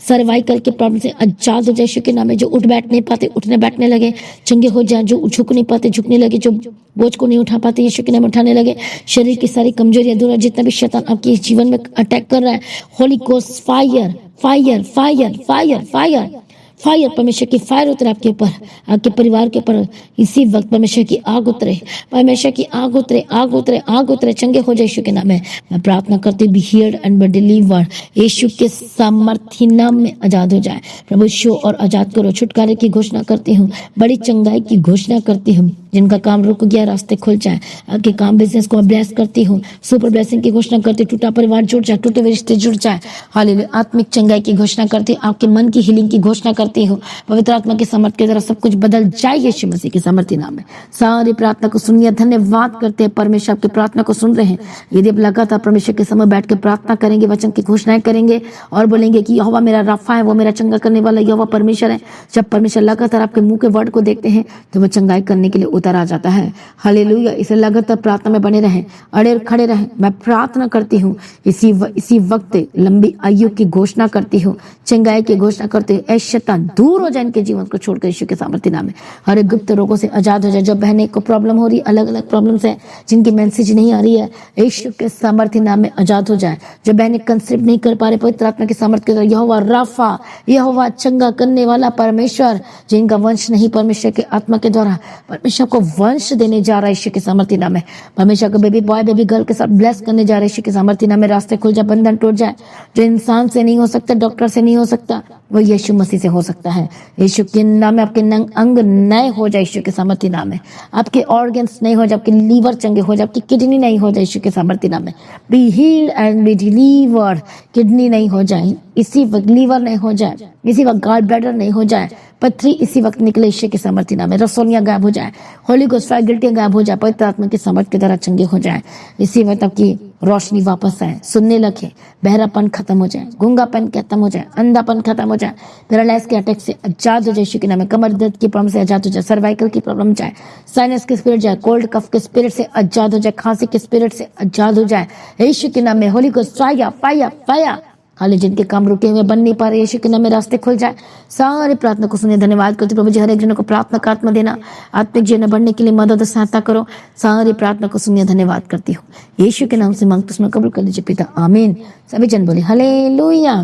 सर्वाइकल के प्रॉब्लम से आजाद हो जाए यीशु के नाम में। जो उठ बैठ नहीं पाते, उठने बैठने लगे, चंगे हो जाए। जो झुक नहीं पाते, झुकने लगे। जो बोझ को नहीं उठा पाते, यीशु के नाम उठाने लगे। शरीर की सारी कमजोरियां दूर, जितना भी शैतान आपके जीवन में अटैक कर रहा है, Holi ghost fire fire fire fire fire fire. परमेश्वर की फायर उतरे आपके ऊपर, आपके परिवार के ऊपर। इसी वक्त परमेश्वर की आग उतरे, परमेश्वर की आग उतरे, आग उतरे, आग उतरे, चंगे हो जाए यीशु के नाम में। मैं प्रार्थना करती हूँ, be heard and be delivered Yeshu के सामर्थ्य नाम में आजाद हो जाए। प्रभु शो और आजाद करो। छुटकारे की घोषणा करती हूँ, बड़ी चंगाई की घोषणा करती हूँ। जिनका काम रुक गया, रास्ते खुल जाए। आपके काम बिजनेस को मैं ब्लेस करती हूँ, सुपर ब्लेसिंग की घोषणा करती हूँ। टूटा परिवार जुड़ जाए, टूटे हुए रिश्ते जुड़ जाए। हालेलुया। आत्मिक चंगाई की घोषणा करती हूँ, आपके मन की हीलिंग की घोषणा करती हूँ। पवित्र आत्मा के सामर्थ्य के द्वारा सब कुछ बदल जाए यीशु मसीह के सामर्थ्य नाम में। सारी प्रार्थना को सुनिए, धन्यवाद करते हैं परमेश्वर, आपकी प्रार्थना को सुन रहे हैं। यदि आप लगातार परमेश्वर के समय बैठ के प्रार्थना करेंगे, वचन की घोषणाएं करेंगे और बोलेंगे कि यहोवा मेरा राफा है, वो मेरा चंगा करने वाला यहोवा परमेश्वर है। जब परमेश्वर लगातार आपके मुंह के वर्ड को देखते हैं तो वो चंगाई करने के लिए उतर आ जाता है। हालेलुया। इसे लगातार प्रार्थना में बने रहें, अड़े खड़े रहें। मैं प्रार्थना करती हूँ, इसी वक्त लंबी आयु की घोषणा करती हूँ, चंगाई की घोषणा करती हूँ। ऐ शैतान दूर हो जाए इनके जीवन को छोड़कर यीशु के सामर्थ्य नाम में। हर एक गुप्त रोगों से आजाद हो जाए। जो बहने को प्रॉब्लम हो रही, अलग अलग प्रॉब्लम्स है, जिनकी मैसेज नहीं आ रही है, यीशु के सामर्थ्य नाम में आजाद हो जाए। जो बहने कंसेप्ट नहीं कर पा रहे, पवित्र आत्मा के सामर्थ्य के द्वारा यहोवा राफा, यहोवा चंगा करने वाला परमेश्वर, जिनका वंश नहीं, परमेश्वर के आत्मा के द्वारा परमेश्वर को वंश देने जा रहा है यीशु के सामर्थ्य नाम में। परमेश्वर को बेबी बॉय बेबी गर्ल के साथ ब्लेस करने जा रहे हैं यीशु के सामर्थ्य नाम में। रास्ते खुल जाए, बंधन टूट जाए। जो इंसान से नहीं हो सकता, डॉक्टर से नहीं हो सकता, वो यीशु मसीह से हो सकता है। यीशु के नाम में आपके अंग नए हो जाए यीशु के सामर्थ्य नाम में। आपके ऑर्गन्स नए हो जाए, आपके लीवर चंगे हो जाए, आपकी किडनी नहीं हो जाए यीशु के सामर्थ्य नाम में। Be healed and be delivered. Kidney नहीं हो जाए इसी वक्त, लीवर नहीं हो जाए इसी वक्त, गॉल ब्लैडर नहीं हो जाए, पथरी इसी वक्त निकले यीशु के सामर्थ्य नाम में। रसोलियां गायब हो जाए, होली गोस्ट फैकल्टियां गायब हो जाए, पवित्र आत्मा के सामर्थ्य के द्वारा चंगे हो जाए। इसी वक्त आपकी रोशनी वापस आए, सुनने लगे, बहरापन खत्म हो जाए, गूंगापन खत्म हो जाए, अंधापन खत्म हो जाए, पैरालाइज के अटैक से आजाद हो जाए यीशु के नाम में। कमर दर्द की प्रॉब्लम से आजाद हो जाए, सर्वाइकल की प्रॉब्लम जाए, साइनस के स्पिरिट जाए, कोल्ड कफ के स्पिरिट से आजाद हो जाए, खांसी के स्पिरिट से आजाद हो जाए यीशु के नाम में। Holy ghost fire fire fire. हाल जिनके काम रुके हुए बन नहीं पा रहे, यीशु के नाम में रास्ते खुल जाए। सारे प्रार्थना को सुने, धन्यवाद करते प्रभु जी। हर एक जन को प्रार्थना का आत्मा देना, आत्मिक जीवन में बढ़ने के लिए मदद और सहायता करो। सारी प्रार्थना को सुनिए, धन्यवाद करती हूँ यीशु के नाम से मांगते उसमें कबूल कर लीजिए पिता, आमीन। सभी जन बोले हालेलुया।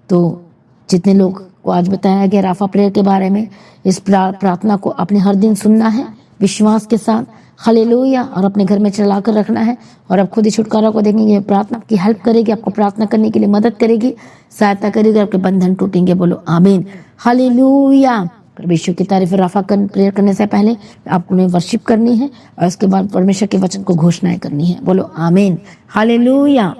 तो जितने लोग को आज बताया गया राफा प्रेयर के बारे में, इस प्रार्थना को आपने हर दिन सुनना है विश्वास के साथ, हालेलुया, और अपने घर में चला कर रखना है। और आप खुद ही छुटकारा को देखेंगे। प्रार्थना की हेल्प करेगी, आपको प्रार्थना करने के लिए मदद करेगी, सहायता करेगी, आपके बंधन टूटेंगे। बोलो आमीन, हालेलुया। परमेश्वर की तारीफ। राफा प्रेयर करने से पहले आपको वर्शिप करनी है और उसके बाद परमेश्वर के वचन को घोषणाएं करनी है। बोलो आमीन, हालेलुया।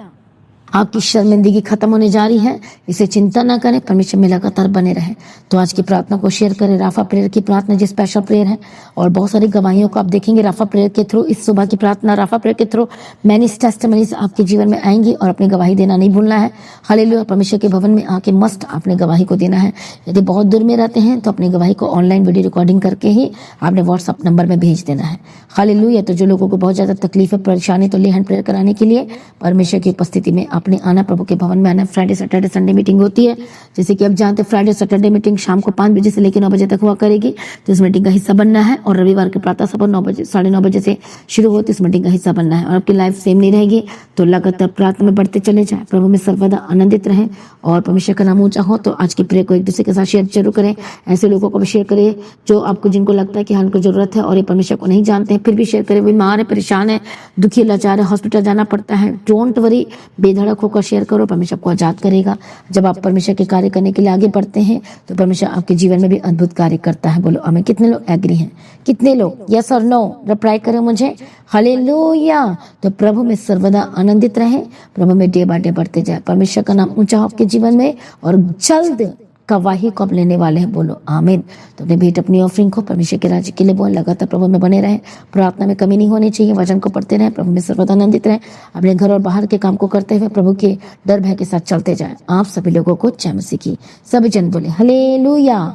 आपकी शर्मिंदगी खत्म होने जा रही है, इसे चिंता ना करें, परमेश्वर में लगातार बने रहें। तो आज की प्रार्थना को शेयर करें, राफा प्रेयर की प्रार्थना जो स्पेशल प्रेयर है, और बहुत सारी गवाहियों को आप देखेंगे राफा प्रेयर के थ्रू। इस सुबह की प्रार्थना राफा प्रेयर के थ्रू मैनी टेस्टिमनीज आपके जीवन में आएंगी और अपनी गवाही देना नहीं भूलना है। हालेलुया। परमेश्वर के भवन में आके मस्ट आपने गवाही को देना है। यदि बहुत दूर में रहते हैं तो अपनी गवाही को ऑनलाइन वीडियो रिकॉर्डिंग करके ही आपने व्हाट्सअप नंबर में भेज देना है। हालेलुया। तो जो लोगों को बहुत ज्यादा तकलीफ है, परेशानी, तो ले हैंड प्रेयर कराने के लिए परमेश्वर की उपस्थिति में आपने आना, प्रभु के भवन में आना। फ्राइडे सैटरडे संडे मीटिंग होती है, जैसे कि आप जानते हैं फ्राइडे सैटरडे मीटिंग शाम को 5 बजे से लेकर 9 बजे तक हुआ करेगी। तो इस मीटिंग का हिस्सा बनना है। और रविवार की प्रातः सभा 9 बजे 9:30 बजे से शुरू होती है, इस मीटिंग का हिस्सा बनना है। और आपकी लाइफ सेम नहीं रहेगी, तो लगातार प्रार्थना में बढ़ते चले जाए, प्रभु में सर्वदा आनंदित रहें और परमेश्वर का नाम ऊंचा हो। तो आज की प्रेयर को एक दूसरे के साथ शेयर जरूर करें। ऐसे लोगों को भी शेयर करें जो आपको, जिनको लगता है कि हाँ उनको जरूरत है और ये परमेश्वर को नहीं जानते हैं, फिर भी शेयर करें। बीमार है, परेशान है, दुखी, लाचार है, हॉस्पिटल जाना पड़ता है, डोंट वरी, बेधड़क होकर शेयर करो, परमेश्वर को आजाद करेगा। जब आप परमेश्वर के कार्य करने के लिए आगे बढ़ते हैं तो परमेश्वर आपके जीवन में भी अद्भुत कार्य करता है। बोलो आमीन। कितने लोग एग्री हैं? कितने लोग यस और नो रिप्लाई करें मुझे। हालेलुया। तो प्रभु में सर्वदा आनंदित रहे, प्रभु में डे बाय डे बढ़ते जाए, परमेश्वर का नाम ऊंचा हो आपके जीवन में, और जल्द गवाही को आप लेने वाले हैं। बोलो आमीन। तो अपने भेंट, अपनी ऑफरिंग को परमेश्वर के राज्य के लिए बोल, लगातार प्रभु में बने रहें, प्रार्थना में कमी नहीं होनी चाहिए, वचन को पढ़ते रहें, प्रभु में सर्वदा आनंदित रहें, अपने घर और बाहर के काम को करते हुए प्रभु के डर भय के साथ चलते जाएं। आप सभी लोगों को जय मसीह की। सभी जन बोले हालेलुया।